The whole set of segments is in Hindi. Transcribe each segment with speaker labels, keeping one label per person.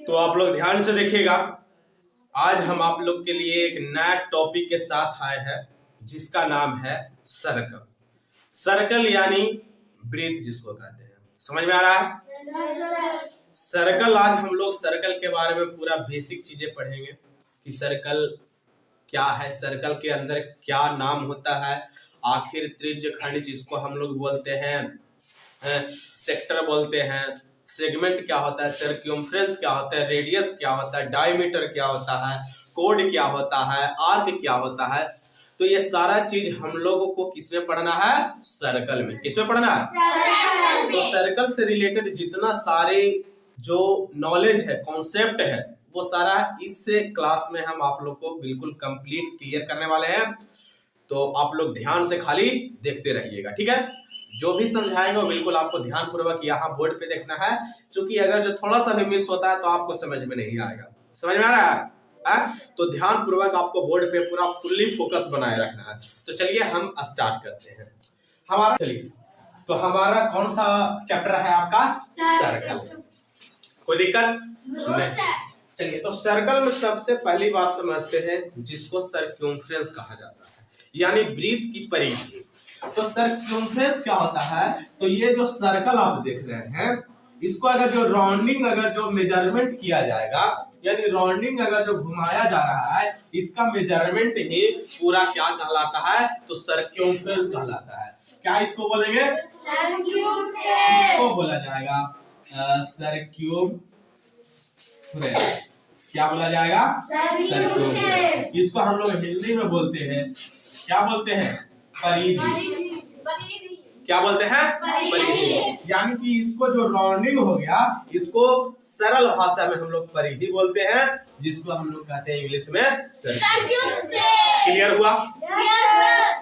Speaker 1: तो आप लोग ध्यान से देखिएगा। आज हम आप लोग के लिए एक नया टॉपिक के साथ आए हैं जिसका नाम है सर्कल। सर्कल यानी वृत्त जिसको कहते हैं, समझ में आ रहा है? सर्कल, आज हम लोग सर्कल के बारे में पूरा बेसिक चीजें पढ़ेंगे कि सर्कल क्या है, सर्कल के अंदर क्या नाम होता है, आखिर त्रिज्य खंड जिसको हम लोग बोलते हैं सेक्टर बोलते हैं, सेगमेंट क्या होता है, सर्कमफ्रेंस क्या होता है, रेडियस क्या होता है, डायमीटर क्या होता है, कोड क्या होता है, आर्क क्या होता है। तो ये सारा चीज हम लोगों को किसमें पढ़ना है? सर्कल में। किसमें पढ़ना है? सर्कल में। तो सर्कल से रिलेटेड जितना सारे जो नॉलेज है, कॉन्सेप्ट है, वो सारा इस क्लास में हम आप लोग को बिल्कुल कंप्लीट क्लियर करने वाले हैं। तो आप लोग ध्यान से खाली देखते रहिएगा, ठीक है? जो भी समझाएंगे वो बिल्कुल आपको ध्यान पूर्वक यहाँ बोर्ड पे देखना है, क्योंकि अगर जो थोड़ा सा भी मिस होता है तो आपको समझ में नहीं आएगा। समझ में आ रहा है? तो ध्यान पूर्वक आपको बोर्ड पे पूरा फुल्ली फोकस बनाए रखना है। तो चलिए हम स्टार्ट करते हैं हमारा। चलिए, तो हमारा कौन सा चैप्टर है आपका? सर्कल। कोई दिक्कत नहीं? चलिए, तो सर्कल में सबसे पहली बात समझते हैं जिसको सर्कमफ्रेंस कहा जाता है, यानी वृत्त की परिधि। तो सर्कमफ्रेंस क्या होता है? तो ये जो सर्कल आप देख रहे हैं, इसको अगर जो राउंडिंग अगर जो मेजरमेंट किया जाएगा, यानी राउंडिंग अगर जो घुमाया जा रहा है, इसका मेजरमेंट ही पूरा क्या कहलाता है? तो सर्कमफ्रेंस कहलाता है। क्या इसको बोलेंगे? इसको बोला जाएगा सर्कमफ्रेंस। क्या बोला जाएगा? सर्कमफ्रेंस। इसको हम लोग हिंदी में बोलते हैं, क्या बोलते हैं? परिधि। क्या बोलते हैं? परिधि। यानी कि इसको जो राउंडिंग हो गया, इसको सरल भाषा में हम लोग परिधि बोलते हैं, जिसको हम लोग कहते हैं इंग्लिश में सर्कल। क्लियर हुआ?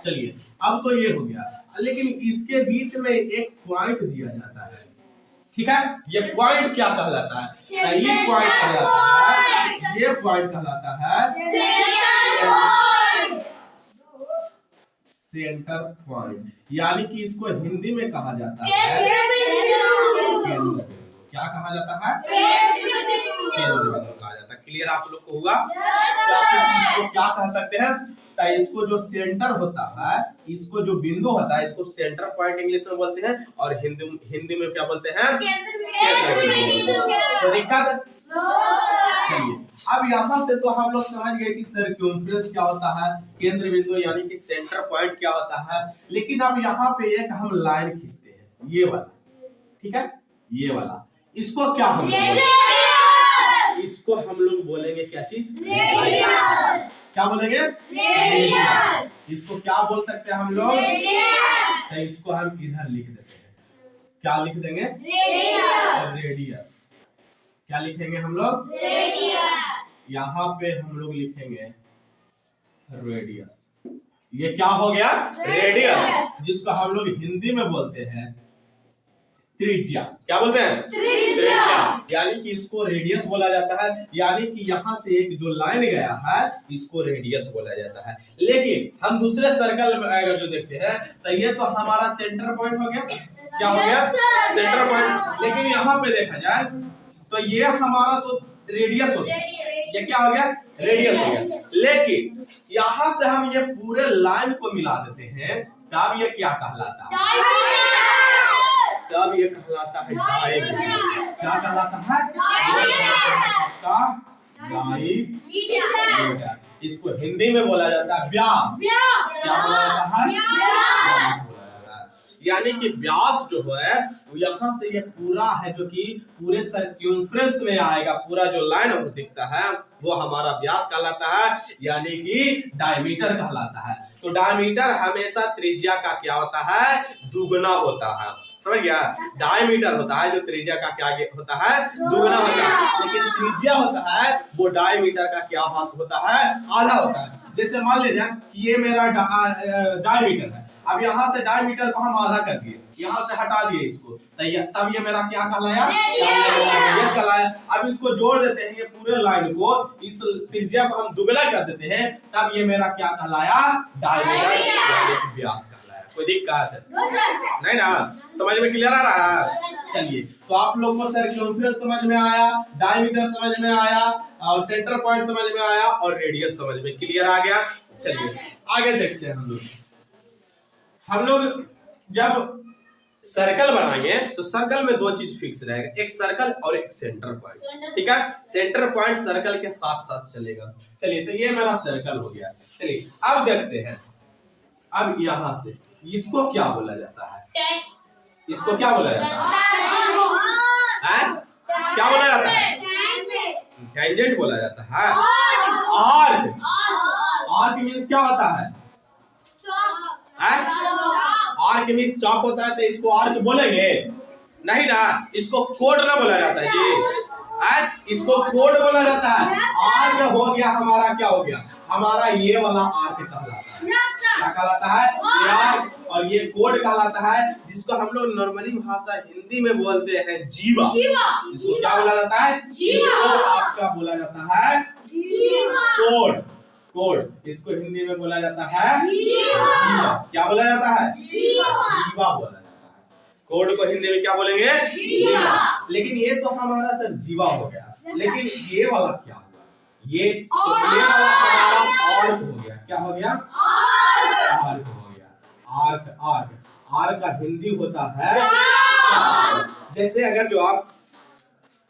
Speaker 1: चलिए, अब तो ये हो गया, लेकिन इसके बीच में एक पॉइंट दिया जाता है, ठीक है? ये पॉइंट क्या कहलाता है? ये पॉइंट कहलाता है, ये पॉइंट कहलाता है सेंटर पॉइंट। यानी कि इसको हिंदी में कहा जाता है केंद्र बिंदु। क्या कहा जाता है? केंद्र बिंदु कहा जाता है। क्लियर आप लोग को हुआ? इसको क्या कह सकते हैं? तो इसको जो सेंटर होता है, इसको जो बिंदु होता है, इसको सेंटर पॉइंट इंग्लिश में बोलते हैं, और हिंदी में क्या बोलते हैं? केंद्र बिंदु। तो दिक्कत? चलिए, अब यहाँ से तो हम लोग समझ गए कि सर्कमफ्रेंस क्या होता है, केंद्र बिंदु यानी कि सेंटर पॉइंट क्या होता है। लेकिन अब यहाँ पे एक हम लाइन खींचते हैं, ये वाला, ठीक है? ये वाला, इसको क्या हम लोग इसको हम लोग बोलेंगे क्या चीज? रेडियस। क्या बोलेंगे? रेडियस। इसको क्या बोल सकते हैं हम लोग? तो इसको हम इधर लिख देते हैं, क्या लिख देंगे? रेडियस। क्या लिखेंगे हम लोग? रेडियस। यहाँ पे हम लोग लिखेंगे रेडियस। ये क्या हो गया? रेडियस, जिसको हम लोग हिंदी में बोलते हैं त्रिज्या। क्या बोलते हैं? त्रिज्या। यानी कि इसको रेडियस बोला जाता है। यानी कि यहाँ से एक जो लाइन गया है, इसको रेडियस बोला जाता है। लेकिन हम दूसरे सर्कल में अगर जो देखते हैं, तो ये तो हमारा सेंटर पॉइंट हो गया। क्या हो गया? Centre point. लेकिन यहाँ पे देखा जाए तो ये हमारा तो रेडियस हो गया। ये क्या हो गया? रेडियस हो गया। लेकिन यहाँ से हम ये पूरे लाइन को मिला देते हैं, तब ये क्या कहलाता है? तब ये कहलाता है डायमीटर। क्या कहलाता है? डायमीटर। इसको हिंदी में बोला जाता है व्यास। क्या बोला जाता है? व्यास। यानी कि व्यास जो है वो यहाँ से ये पूरा है, जो कि पूरे सर्कमफ्रेंस में आएगा, पूरा जो लाइन दिखता है वो हमारा व्यास कहलाता है, यानी कि डायमीटर कहलाता है। तो डायमीटर हमेशा त्रिज्या का क्या होता है? दुगुना होता है। समझ गया? डायमीटर होता है जो त्रिज्या का क्या होता है? दुगुना होता है। लेकिन त्रिज्या होता है वो डायमीटर का क्या होता है? आधा होता है। जैसे मान लीजिए कि ये मेरा डायमीटर है, अब यहाँ से डायमीटर को हम आधा कर दिए, यहाँ से हटा दिए इसको, तब ये मेरा क्या कहलाया? रेडियस कहलाया। अब इसको जोड़ देते हैं, ये पूरे लाइन को, इस त्रिज्या को हम दुगना कर देते हैं, तब ये मेरा क्या कहलाया? डायमीटर यानी कि व्यास कहलाया। कोई दिक्कत नहीं ना? समझ में क्लियर आ रहा है? चलिए, तो आप लोग को सर्कमफ्रेंस समझ में आया, डायमीटर समझ में आया, और सेंटर पॉइंट समझ में आया, और रेडियस समझ में क्लियर आ गया। चलिए आगे देखते हैं। हम लोग जब सर्कल बनाएंगे तो सर्कल में दो चीज फिक्स रहेगा, एक सर्कल और एक सेंटर पॉइंट। ठीक है, सेंटर पॉइंट सर्कल के साथ साथ चलेगा। चलिए, तो ये मेरा सर्कल हो गया। चलिए अब देखते हैं, अब यहां से इसको क्या बोला जाता है? इसको क्या बोला जाता है? क्या बोला जाता है? टेंजेंट बोला जाता है। आर्क, आर्क मींस क्या होता है? आर्क मींस चॉप होता है, तो इसको आर्क बोलेंगे नहीं ना? इसको कोड ना बोला जाता है जी, इसको कोड बोला जाता है। आर्क हो गया हमारा, क्या हो गया हमारा? ये वाला आर्क कहलाता है। क्या कहलाता है? ये आर्क। और ये कोड कहलाता है, जिसको हम लोग नॉर्मली भाषा हिंदी में बोलते हैं जीवा। इसको क्या बोला जाता है? जीवा। आपका बोला जाता है कोड। कोड इसको हिंदी में बोला जाता है जीवा। क्या बोला जाता है? जीवा बोला जाता है। कोड को हिंदी में क्या बोलेंगे? जीवा। लेकिन ये तो हमारा सर जीवा हो गया, लेकिन ये वाला क्या हुआ? ये तो ये वाला हमारा आर्क हो गया। क्या हो गया? आर्क हो गया। आर्क, आर्क, आर्क का हिंदी होता है। जैसे अगर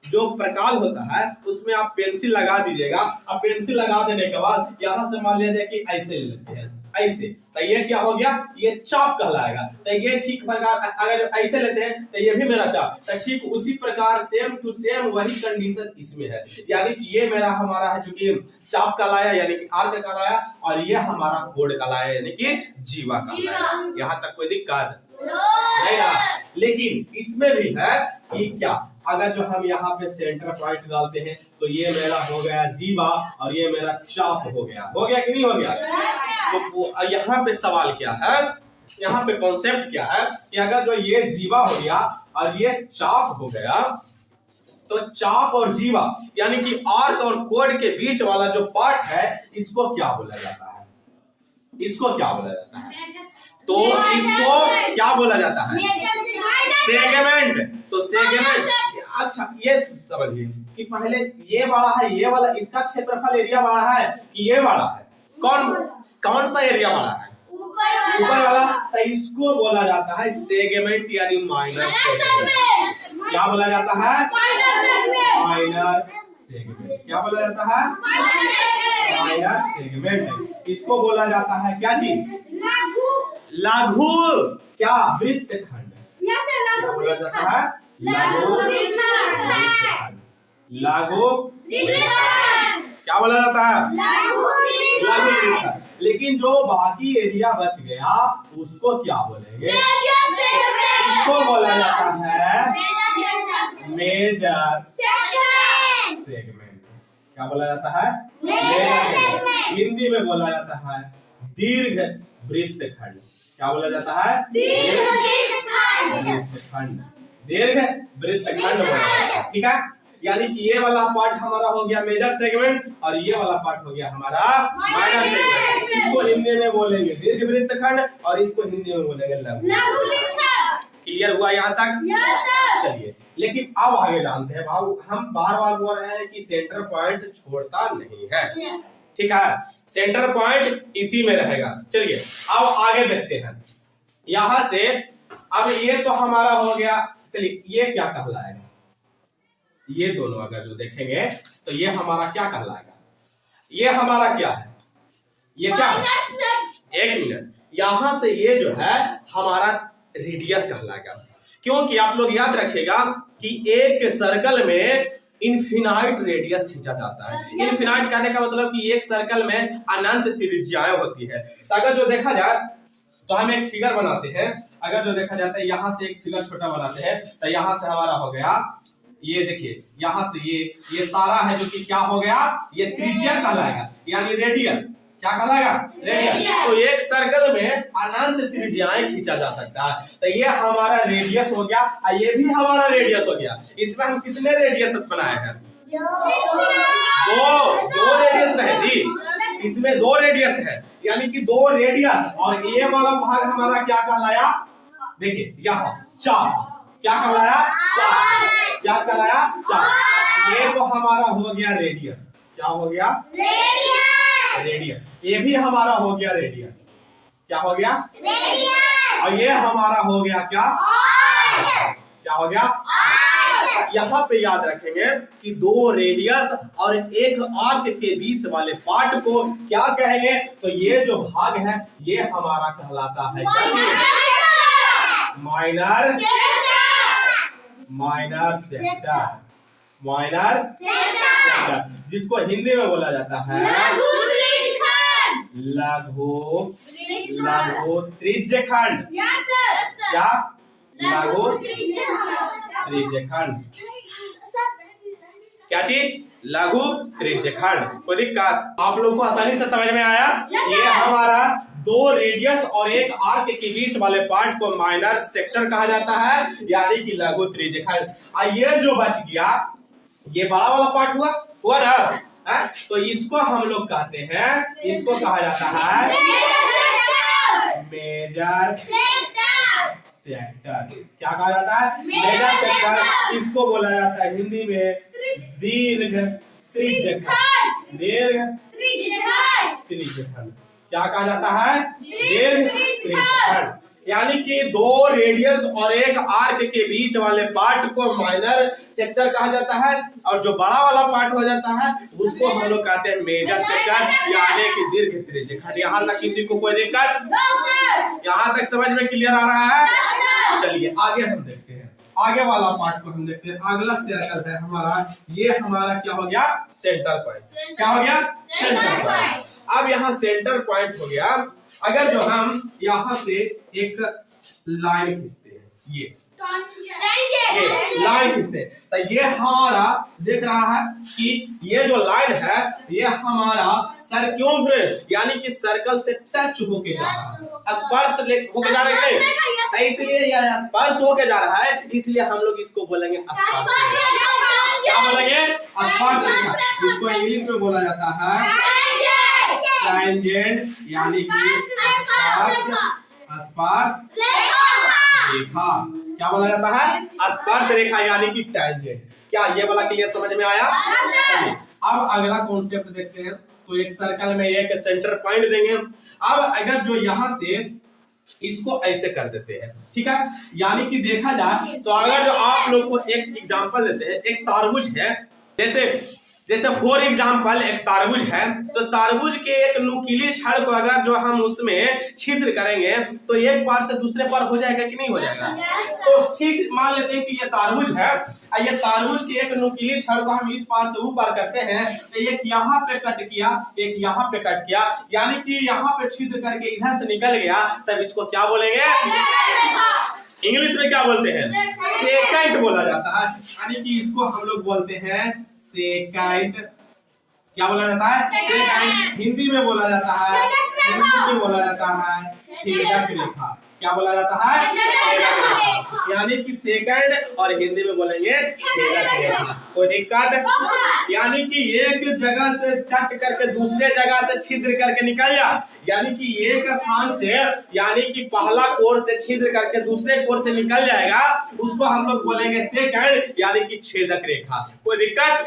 Speaker 1: जो प्रकाल होता है उसमें आप पेंसिल लगा दीजिएगा। अब पेंसिल लगा देने के बाद यहाँ से मान लिया जाए कि ऐसे ले लेते हैं, ऐसे, तो ये क्या हो गया? ये चाप कहलाएगा। तो ये ठीक प्रकार, अगर ऐसे लेते हैं तो ये भी मेरा चाप। तो ठीक उसी प्रकार सेम टू सेम वही कंडीशन इसमें है, यानी कि ये मेरा हमारा है जो कि चाप कहलाया, यानी कि आर्क कहलाया, और ये हमारा कोड कहलाया, यानी कि जीवा कहलाया। यहाँ तक कोई दिक्कत नहीं ना? लेकिन इसमें भी है कि क्या, अगर जो हम यहाँ पे सेंटर पॉइंट डालते हैं तो ये मेरा हो गया जीवा और ये मेरा चाप हो गया कि नहीं हो गया? तो यहाँ पे सवाल क्या है, यहाँ पे कॉन्सेप्ट क्या है कि अगर जो ये जीवा हो गया और ये चाप हो गया, तो चाप और जीवा यानी कि आर्क और कोड के बीच वाला जो पार्ट है, इसको क्या बोला जाता है? इसको क्या बोला जाता है? तो इसको क्या बोला जाता है? सेगमेंट। तो सेगमेंट, अच्छा ये समझिए कि पहले ये वाला है, ये वाला इसका क्षेत्रफल एरिया बड़ा है कि ये वाला है? कौन सा एरिया बड़ा है? ऊपर वाला। तो इसको बोला जाता है सेगमेंट, यानी माइनर सेगमेंट। क्या बोला जाता है? Minor segment. क्या बोला जाता है? Minor segment. इसको बोला जाता है क्या चीज? लघु। क्या? वृत्तखंड। क्या बोला जाता है? लघु वृत्तखंड। लघु क्या बोला जाता है? लघु वृत्तखंड। लेकिन जो बाकी एरिया बच गया उसको क्या बोलेंगे? इसको बोला जाता है मेजर सेगमेंट। क्या बोला जाता है? हिंदी में बोला जाता है दीर्घ वृत्तखंड। क्या बोला जाता है? वृत्तखंड। दीर्घ वृत्तखंड बोला जाता है। ठीक है, यानी कि ये वाला पार्ट हमारा हो गया मेजर सेगमेंट और ये वाला पार्ट हो गया हमारा माइनर सेगमेंट। इसको हिंदी में बोलेंगे दीर्घ वृत्तखंड और इसको हिंदी में बोलेंगे लघु वृत्तखंड। क्लियर हुआ यहाँ तक? चलिए, लेकिन अब आगे जानते हैं। भाव हम बार बार बोल रहे हैं कि सेंटर पॉइंट छोड़ता नहीं है। ठीक है, सेंटर पॉइंट इसी में रहेगा। चलिए अब आगे देखते हैं। यहां से अब ये तो हमारा हो गया। चलिए, ये क्या कहलाएगा? ये दोनों अगर जो देखेंगे तो ये हमारा क्या कहलाएगा? ये हमारा क्या है? ये क्या है? एक मिनट, यहां से ये जो है हमारा रेडियस कहलाएगा, क्योंकि आप लोग याद रखिएगा कि एक सर्कल में इनफिनाइट रेडियस खींचा जाता है। इनफिनाइट कहने का मतलब कि एक सर्कल में अनंत त्रिज्याएं होती है। तो अगर जो देखा जाए तो हम एक फिगर बनाते हैं। अगर जो देखा जाता है यहाँ से एक फिगर छोटा बनाते हैं, तो यहाँ से हमारा हो गया, ये देखिए यहाँ से ये सारा है जो कि क्या हो गया? ये त्रिज्या कहलाएगा, यानी रेडियस। क्या कहलाएगा? रेडियस। तो एक सर्कल में अनंत त्रिज्याएं खींचा जा सकता है। तो ये हमारा रेडियस हो गया और ये भी हमारा रेडियस हो गया। इसमें हम कितने रेडियस बनाए हैं? दो रेडियस रहे जी। इसमें दो रेडियस है, यानी कि दो रेडियस, और ये वाला भाग हमारा क्या कहलाया, देखिए यहाँ चाप, क्या कहलाया, चाप, क्या कहलाया, चाप। ये तो हमारा हो गया रेडियस, क्या हो गया, रेडियस। ये भी हमारा हो गया रेडियस, क्या हो गया, रेडियस। और ये हमारा हो गया क्या, क्या हो गया, यहाँ पे याद रखेंगे कि दो रेडियस और एक आर्क के बीच वाले पार्ट को क्या कहेंगे, तो ये जो भाग है ये हमारा कहलाता है माइनर सेक्टर, माइनर सेक्टर, जिसको हिंदी में बोला जाता है लघु त्रिज्यखंड। क्या, लघु त्रिज्यखंड, क्या चीज, लघु त्रिज्यखंड। कोई दिक्कत, आप लोग को आसानी से समझ में आया। ये हमारा दो रेडियस और एक आर्क के बीच वाले पार्ट को माइनर सेक्टर कहा जाता है, यानी कि लघु त्रिज्यखंड। ये जो बच गया ये बड़ा वाला पार्ट हुआ ना, है? तो इसको हम लोग कहते हैं, इसको कहा जाता है मेजर सेक्टर। क्या कहा जाता है, मेजर सेक्टर। इसको बोला जाता है हिंदी में दीर्घ त्रिज्यखंड, दीर्घ त्रिज्यखंड। क्या कहा जाता है, दीर्घ त्रिज्यखंड। यानी कि दो रेडियस और एक आर्क के बीच वाले पार्ट को माइनर सेक्टर कहा जाता है, और जो बड़ा वाला पार्ट हो जाता है उसको हम लोग कहते हैं मेजर सेक्टर, यानी कि दीर्घ त्रिज्यखंड। यहाँ तक किसी को कोई दिक्कत, यहाँ तक समझ में क्लियर आ रहा है। चलिए आगे हम देखते हैं, आगे वाला पार्ट को हम देखते हैं। अगला सर्कल है हमारा, ये हमारा क्या हो गया, सेंटर पॉइंट। क्या हो गया, सेंटर पॉइंट। अब यहाँ सेंटर पॉइंट हो गया। अगर जो हम यहाँ से एक लाइन खींचते हैं, ये लाइन खींचते हैं, तो ये हमारा देख रहा है कि ये जो लाइन है ये हमारा सर्कम्फ्रेंस यानी कि सर्कल से टच होके जा रहा है, स्पर्श होके जा रहा है, तो इसलिए यह स्पर्श होके जा रहा है, इसलिए हम लोग इसको बोलेंगे स्पर्श। क्या बोलेंगे, स्पर्श रेखा। इसको इंग्लिश में बोला जाता है टैंजेंट, यानी कि स्पर्श रेखा। क्या बोला जाता है, स्पर्श रेखा यानी कि टैंजेंट। क्या ये वाला क्लियर समझ में आया। चलिए अब अगला कॉन्सेप्ट देखते हैं। तो एक सर्कल में एक सेंटर पॉइंट देंगे। अब अगर जो यहाँ से इसको ऐसे कर देते हैं, ठीक है, यानी कि देखा जाए तो अगर जो आप लोग को एक एग्जांपल देते हैं, एक तारबूज है, जैसे फॉर एग्जाम्पल एक तारबूज है, तो तारबूज के एक नुकीली छड़ को अगर जो हम उसमें छिद्र करेंगे तो एक पार से दूसरे पार हो जाएगा कि नहीं हो जाएगा। तो ठीक मान लेते हैं कि ये तारबूज है, ये तारबूज के एक नुकीली छड़ को हम इस पार से वो पार करते हैं, तो एक यहाँ पे कट किया, एक यहाँ पे कट किया, यानी कि यहाँ पे छिद्र करके इधर से निकल गया, तब इसको क्या बोलेंगे, इंग्लिश में क्या बोलते हैं, सेकेंड बोला जाता है। यानी कि इसको हम लोग बोलते हैं सेकेंड। क्या बोला जाता है, सेकेंड। हिंदी में बोला जाता है, हिंदी में बोला जाता है छेदक रेखा। क्या बोला जाता है, छेदक रेखा, यानी कि सेकेंड, और हिंदी में बोलेंगे छेदक रेखा। कोई दिक्कत, यानी कि एक जगह से कट करके दूसरे जगह से छिद्र करके निकल जा, यानी कि एक स्थान से, यानी कि पहला कोर से छिद्र करके दूसरे कोर से निकल जाएगा, उसको हम लोग बोलेंगे सेकंड, यानी कि छेदक रेखा। कोई दिक्कत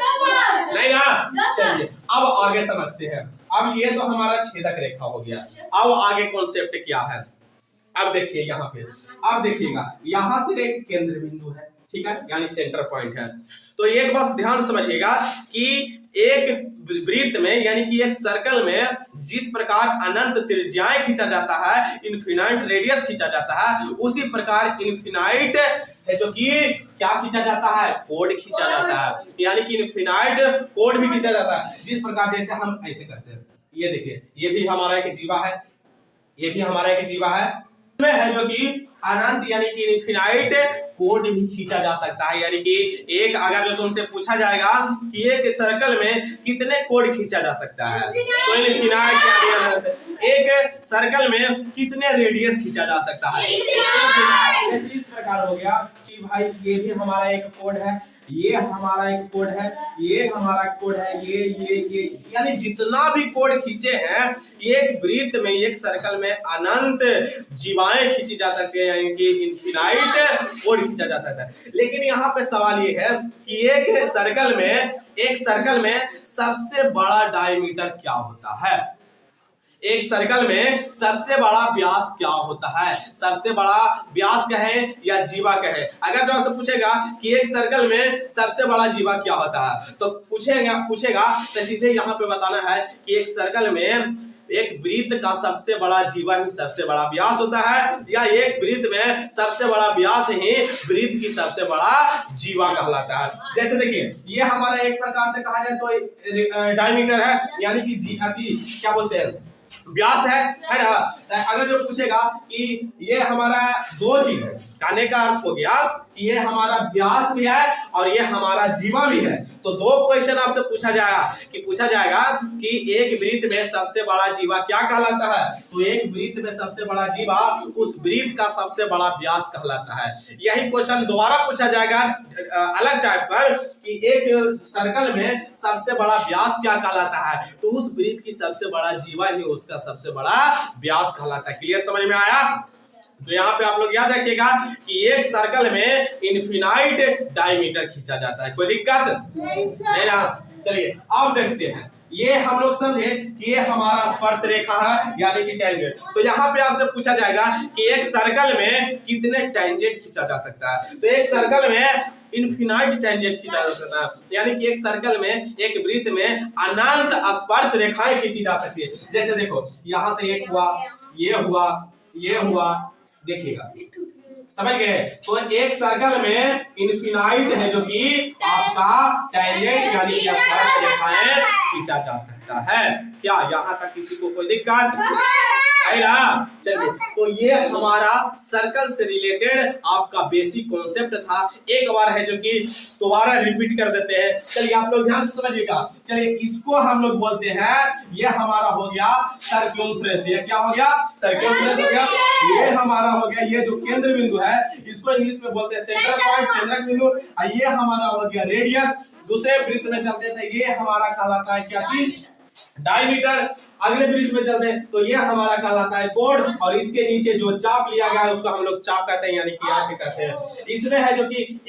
Speaker 1: नहीं ना। चलिए अब आगे समझते हैं। अब ये तो हमारा छेदक रेखा हो गया। अब आगे कॉन्सेप्ट क्या है, अब देखिए यहाँ पे, अब देखिएगा यहाँ से एक केंद्र बिंदु है, ठीक है, यानी सेंटर पॉइंट है। तो एक बस ध्यान समझिएगा कि एक वृत्त में यानी कि एक सर्कल में जिस प्रकार अनंत त्रिज्याएं खींचा जाता है, इनफिनाइट रेडियस खींचा जाता है, उसी प्रकार इनफिनाइट जो कि क्या खींचा जाता है, कोड खींचा जाता है, यानी कि इनफिनाइट कोड भी खींचा जाता है। जिस प्रकार जैसे हम ऐसे करते हैं, ये देखिए, ये भी हमारा एक जीवा है, ये भी हमारा एक जीवा है जो कि अनंत यानी कि इनफिनाइट कोड भी खींचा जा सकता है। यानी कि एक अगर जो तुमसे पूछा जाएगा कि एक सर्कल में कितने कोड खींचा जा सकता है, तो इनफिनाइट यानी एक सर्कल में कितने रेडियस खींचा जा सकता है। इस प्रकार हो गया कि भाई ये भी हमारा एक कोड है, ये हमारा एक कोड है, ये हमारा कोड है, ये यानी जितना भी कोड खींचे हैं एक वृत्त में, एक सर्कल में अनंत जीवाएं खींची जा सकती है, यानी कि इनफिनाइट कोड खींचा जा सकता है। लेकिन यहाँ पे सवाल ये है कि एक सर्कल में सबसे बड़ा डायमीटर क्या होता है? एक सर्कल में सबसे बड़ा व्यास क्या होता है? सबसे बड़ा व्यास कहे या जीवा कहे? अगर जो आपसे पूछेगा कि एक सर्कल में सबसे बड़ा जीवा क्या होता है, तो पूछेगा तो सीधे यहाँ पे बताना है कि एक सर्कल में एक वृत्त का सबसे बड़ा जीवा ही सबसे बड़ा व्यास होता है, या एक वृत्त में सबसे बड़ा व्यास ही वृत्त की सबसे बड़ा जीवा कहलाता है। जैसे देखिए, ये हमारा एक प्रकार से कहा जाए तो डायमीटर है, यानी कि क्या बोलते हैं, व्यास है ना। अगर जो पूछेगा कि ये हमारा दो चीज है, कहने का अर्थ हो गया कि ये हमारा व्यास भी है और ये हमारा जीवा भी है। तो दो क्वेश्चन आपसे पूछा जाएगा कि एक वृत्त में सबसे बड़ा जीवा क्या कहलाता है? तो एक वृत्त में सबसे बड़ा जीवा उस वृत्त का सबसे बड़ा व्यास कहलाता है। यही क्वेश्चन दोबारा पूछा जाएगा अलग टाइप पर कि एक सर्कल में सबसे बड़ा व्यास क्या कहलाता है? तो उस वृत्त की सबसे बड़ा जीवा ही उसका सबसे बड़ा व्यास कहलाता है। क्लियर, समझ में आया? तो यहाँ पे आप लोग याद रखिएगा कि एक सर्कल में इनफिनाइट डायमीटर खींचा जाता है। कोई दिक्कत नहीं ना? चलिए अब देखते हैं, ये हम लोग समझे कि ये हमारा स्पर्श रेखा है, यानी कि टेंजेंट। तो यहाँ पे आपसे पूछा जाएगा कि एक सर्कल में कितने टेंजेंट खींचा जा सकता है? तो एक सर्कल में इनफिनाइट टेंजेंट खींचा जा सकता है, यानी कि एक सर्कल में, एक वृत्त में अनंत स्पर्श रेखाएं खींची जा सकती है। जैसे देखो, यहाँ से एक हुआ, ये हुआ, देखिएगा, समझ गए? तो एक सर्कल में इनफिनाइट है जो कि आपका टेंजेंट यानी कि स्पर्श रेखाएं खींचा जा सकता है। क्या यहाँ तक किसी को कोई दिक्कत है ना? चलिए, तो ये हमारा सर्कल से रिलेटेड आपका बेसिक कॉन्सेप्ट था। एक बार है जो कि दोबारा रिपीट कर देते हैं। चलिए आप लोग ध्यान से समझिएगा। चलिए, इसको हम लोग बोलते हैं, ये हमारा हो गया सर्कम्फ्रेंस। ये क्या हो गया? सर्कम्फ्रेंस हो गया। ये हमारा हो गया, ये जो केंद्र बिंदु है इसको इंग्लिश में बोलते हैं सेंटर पॉइंट, केंद्रक बिंदु। ये हमारा हो गया रेडियस। दूसरे वृत्त में चलते थे, ये हमारा कहलाता है क्या चीज? डायमीटर। अगले वृत्त में चलते हैं तो ये हमारा कहलाता है कोण, और इसके नीचे जो चाप लिया गया है उसको हम लोग चाप कहते हैं, यानी कि आर्क कहते हैं। इसमें है जो कि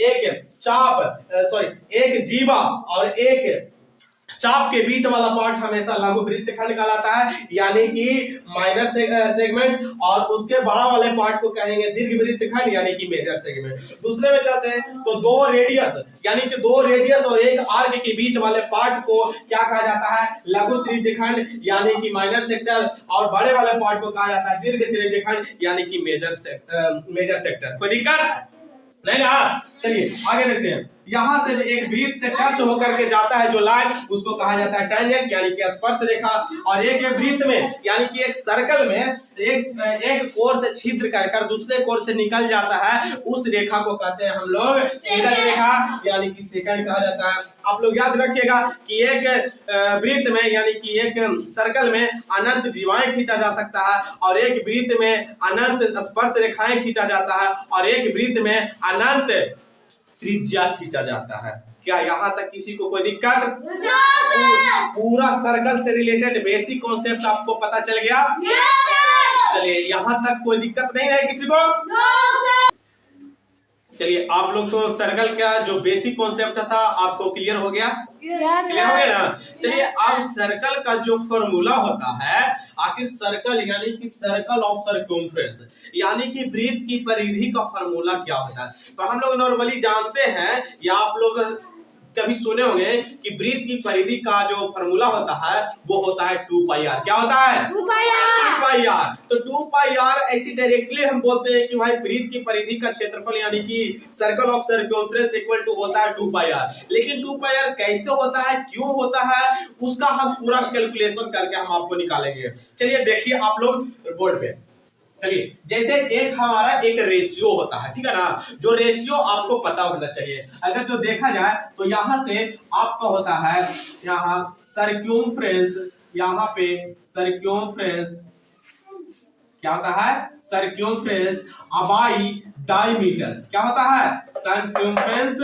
Speaker 1: एक जीवा और एक चाप के बीच वाला पार्ट हमेशा लघु वृत्त खंड कहलाता है, यानी कि माइनर सेगमेंट, और उसके बड़ा वाले पार्ट को कहेंगे दीर्घ वृत्त खंड, यानी कि मेजर सेगमेंट। दूसरे में चलते हैं तो दो रेडियस, यानी कि दो रेडियस और एक आर्क के बीच वाले पार्ट को क्या कहा जाता है? लघु त्रिज्यखंड, यानी कि माइनर सेक्टर, और बड़े वाले पार्ट को कहा जाता है दीर्घ त्रिज्यखंड, यानी कि मेजर सेक्टर। कोई दिक्कत नहीं ना? चलिए आगे देखते हैं। यहाँ से एक वृत्त से टच होकर के जाता है जो लाइन, उसको कहा जाता है टेंजेंट, यानी कि स्पर्श रेखा। और एक वृत्त में, यानी कि एक सर्कल में एक कोर से छिद्र कर दूसरे कोर से निकल जाता है, उस रेखा को कहते हैं हम लोग छेदक रेखा, यानी कि सेकंड कहा जाता है। आप लोग याद रखिएगा कि एक वृत्त में, यानी कि एक सर्कल में अनंत जीवाएं खींचा जा सकता है, और एक वृत्त में अनंत स्पर्श रेखाएं खींचा जाता है, और एक वृत्त में अनंत त्रिज्या खींचा जाता है। क्या यहाँ तक किसी को कोई दिक्कत? पूरा सर्कल से रिलेटेड बेसिक कॉन्सेप्ट आपको पता चल गया? चलिए, यहाँ तक कोई दिक्कत नहीं है किसी को? चलिए, आप लोग तो सर्कल का जो बेसिक कॉन्सेप्ट था आपको क्लियर हो गया? क्लियर हो गया ना? चलिए, अब सर्कल का जो फॉर्मूला होता है, आखिर सर्कल यानी कि सर्कल ऑफ सर्कम्फ्रेंस, यानी कि वृत्त की परिधि का फॉर्मूला क्या होता है? तो हम लोग नॉर्मली जानते हैं, या आप लोग कभी सुने होंगे कि वृत्त की परिधि का जो फॉर्मूला होता है वो होता है 2πr। क्या होता है? 2πr। तो 2πr ऐसी डायरेक्टली हम बोलते हैं कि भाई वृत्त की परिधि का क्षेत्रफल, यानी कि circle of circumference equal to होता है 2πr। लेकिन 2πr कैसे होता है, क्यों होता है, उसका हम पूरा कैलकुलेशन करके हम आपको निकालेंगे। चलिए देखिए आप लोग बोर्ड पे। चलिए, जैसे एक हमारा एक रेशियो होता है, ठीक है ना? जो रेशियो आपको पता होना चाहिए। अगर जो देखा जाए तो यहाँ से आपका होता है, यहाँ सर्कम्फ्रेंस, यहाँ पे सर्कम्फ्रेंस क्या होता है? Circumference by diameter. क्या होता है? Circumference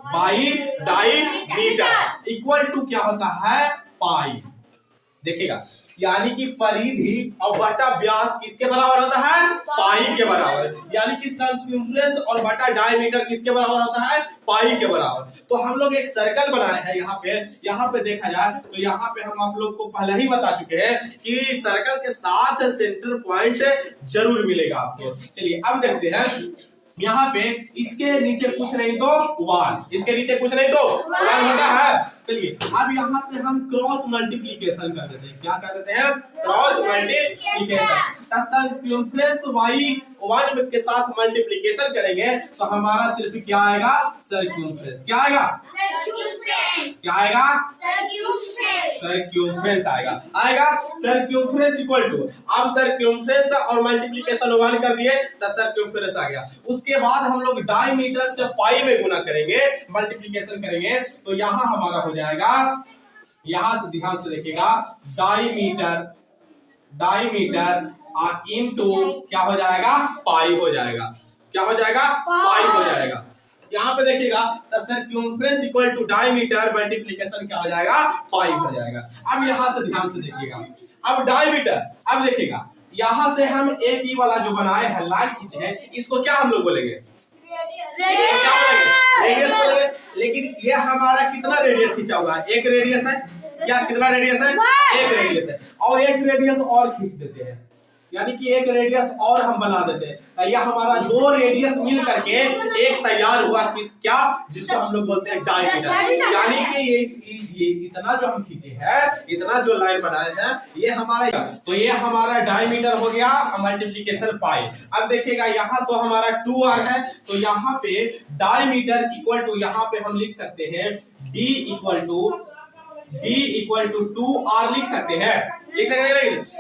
Speaker 1: by diameter equal to क्या होता है पाई। देखिएगा यानी कि परिधि और बटा व्यास किसके बराबर होता है पाई के बराबर, यानी कि सर्कमफ्रेंस और बटा डायमीटर किसके बराबर होता है पाई के बराबर। तो हम लोग एक सर्कल बनाए हैं यहाँ पे देखा जाए तो यहाँ पे हम आप लोग को पहले ही बता चुके हैं कि सर्कल के साथ सेंटर पॉइंट जरूर मिलेगा आपको। चलिए अब देखते हैं यहाँ पे इसके नीचे कुछ नहीं तो 1, इसके नीचे कुछ नहीं तो 1 होता है। चलिए अब यहाँ से हम क्रॉस मल्टीप्लिकेशन कर देते हैं। क्या कर देते हैं क्रॉस मल्टीप्लिकेशन। सर्कमफ्रेंस y1 के साथ मल्टीप्लिकेशन करेंगे तो हमारा सिर्फ क्या आएगा सर्कमफ्रेंस। क्या आएगा क्या आएगा सर्कमफ्रेंस आएगा सर्कमफ्रेंस इक्वल टू, अब सर्कमफ्रेंस और मल्टीप्लिकेशन 1 कर दिए तो सर्कमफ्रेंस आ गया। उसके बाद हम लोग डायमीटर से पाई में गुना करेंगे मल्टीप्लिकेशन करेंगे तो यहाँ हमारा हो जाएगा, यहां से ध्यान से देखिएगा डायमीटर इनटू क्या हो जाएगा पाई हो जाएगा। क्या हो जाएगा पाई हो जाएगा। यहाँ पे देखिएगा तो circumference equal to diameter multiplication क्या हो जाएगा पाई हो जाएगा। अब यहाँ से ध्यान से देखिएगा अब डायमीटर, अब देखिएगा यहाँ से हम एक ही वाला जो बनाए हैं लाइन खींचे हैं इसको क्या हम लोग बोलेंगे रेडियस बोलेंगे। लेकिन ये हमारा कितना रेडियस खींचा हुआ है एक रेडियस है, क्या कितना रेडियस है एक रेडियस है और एक रेडियस और खींच देते हैं, यानी कि एक रेडियस और हम बना देते हैं। यह हमारा 2 रेडियस मिल करके एक तैयार हुआ किस क्या जिसको हम लोग बोलते हैं डायमीटर। यानी कि ये इतना जो हम खींचे हैं इतना जो लाइन बनाए हैं ये हमारा, तो ये हमारा डायमीटर हो गया मल्टीप्लिकेशन पाई। अब देखिएगा यहाँ तो हमारा 2r है तो यहाँ पे डायमीटर इक्वल टू यहाँ पे हम लिख सकते हैं d इक्वल टू 2r लिख सकते हैं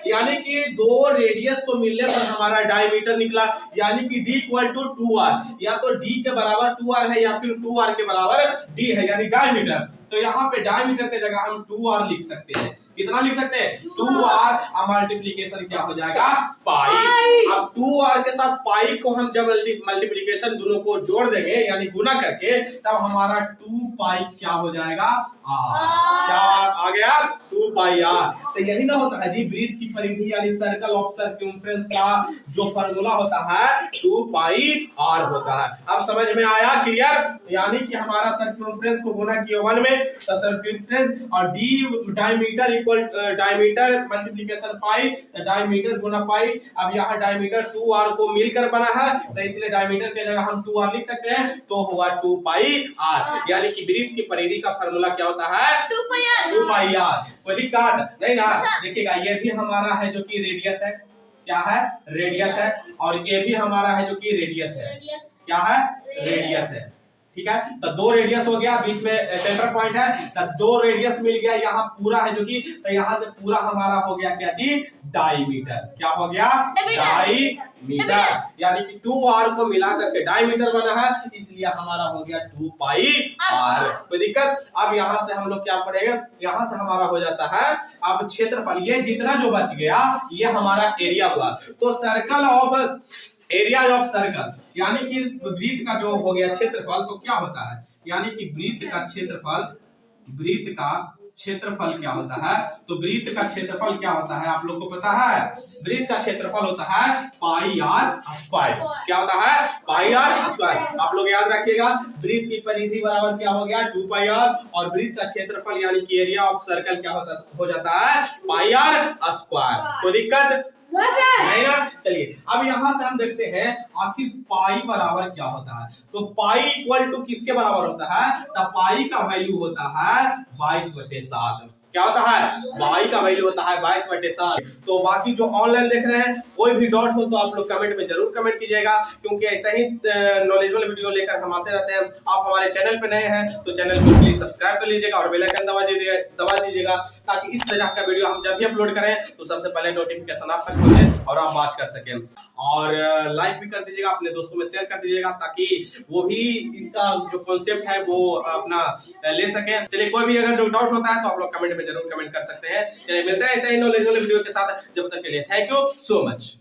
Speaker 1: यानी कि 2 रेडियस को मिलने पर हमारा डायमीटर निकला, यानी कि d इक्वल टू 2r, या तो d के बराबर 2r है या फिर 2r के बराबर d है यानी डायमीटर। तो यहाँ पे डायमीटर के जगह हम 2r लिख सकते हैं। कितना लिख सकते हैं 2r मल्टीप्लिकेशन क्या हो जाएगा पाई। अब 2r के साथ पाई को हम जब मल्टीप्लिकेशन दोनों को जोड़ देंगे यानी गुना करके तब हमारा 2 पाई क्या हो जाएगा क्या आ गया 2 पाई r। तो यही ना होता है जी वृत्त की परिधि यानी सर्कल ऑफ सर्कमफ्रेंस का जो फार्मूला होता है 2 पाई r होता है। अब समझ में आया क्लियर, यानी कि हमारा सर्कमफ्रेंस को गुना किया 1 में तो सर्कमफ्रेंस और d diameter equal diameter multiplication pi diameter गुना पाई। अब यहाँ डायमीटर 2r को मिलकर बना है तो इसलिए डायमीटर के जगह हम 2r लिख सकते हैं तो हुआ 2 पाई r। यानी कि वृत्त की परिधि का फार्मूला क्या होता है 2 पाई r। कोई दिक्कत नहीं ना। देखिएगा ये भी हमारा है जो कि रेडियस है, क्या है रेडियस है, और ये भी हमारा है जो कि रेडियस है, क्या है रेडियस है। ठीक है तो 2 रेडियस हो गया, बीच में सेंटर पॉइंट है तो 2 रेडियस मिल गया, यहाँ पूरा है जो कि तो यहाँ से पूरा हमारा हो गया क्या चीज डायमीटर। क्या हो गया डायमीटर, यानी कि 2r को मिला करके डायमीटर बना है इसलिए हमारा हो गया 2 पाई r। कोई दिक्कत। अब यहाँ से हम लोग क्या पढ़ेंगे, यहाँ से हमारा हो जाता है अब क्षेत्रफल, ये जितना जो बच गया ये हमारा एरिया हुआ। तो circle of area of circle यानी कि वृत्त का जो हो गया क्षेत्रफल तो क्या होता है, यानी कि वृत्त का क्षेत्रफल क्या होता है, तो वृत्त का क्षेत्रफल क्या होता है आप लोग को पता है, वृत्त का क्षेत्रफल होता है पाई आर स्क्वायर। क्या होता है पाई आर स्क्वायर। आप लोग याद रखिएगा वृत्त की परिधि बराबर क्या हो गया 2 पाई आर और वृत्त का क्षेत्रफल यानी कि एरिया ऑफ सर्कल क्या होता हो जाता है पाई आर स्क्वायर। कोई दिक्कत नहीं ना। चलिए अब यहाँ से हम देखते हैं आखिर पाई बराबर क्या होता है। तो पाई इक्वल टू किसके बराबर होता है, तो पाई का वैल्यू होता है 22/7। क्या होता है पाई का वैल्यू होता है 22/7। तो बाकी जो ऑनलाइन देख रहे हैं कोई भी डाउट हो तो आप लोग कमेंट में जरूर कमेंट कीजिएगा, क्योंकि ऐसा ही नॉलेजेबल वीडियो लेकर हम आते रहते हैं। आप हमारे चैनल पे नए हैं तो चैनल को प्लीज सब्सक्राइब कर लीजिएगा और बेल आइकन दबा दीजिएगा ताकि इस तरह का वीडियो हम जब भी अपलोड करें तो सबसे पहले नोटिफिकेशन आप तक पहुंचे और आप वॉच कर सकें। और लाइक भी कर दीजिएगा, अपने दोस्तों में शेयर कर दीजिएगा ताकि वो भी इसका जो कॉन्सेप्ट है वो अपना ले सके। चलिए कोई भी अगर जो डाउट होता है तो आप लोग कमेंट में जरूर कमेंट कर सकते हैं। चलिए मिलते हैं ऐसे ही नॉलेजेबल वीडियो के साथ, जब तक के लिए थैंक यू सो मच।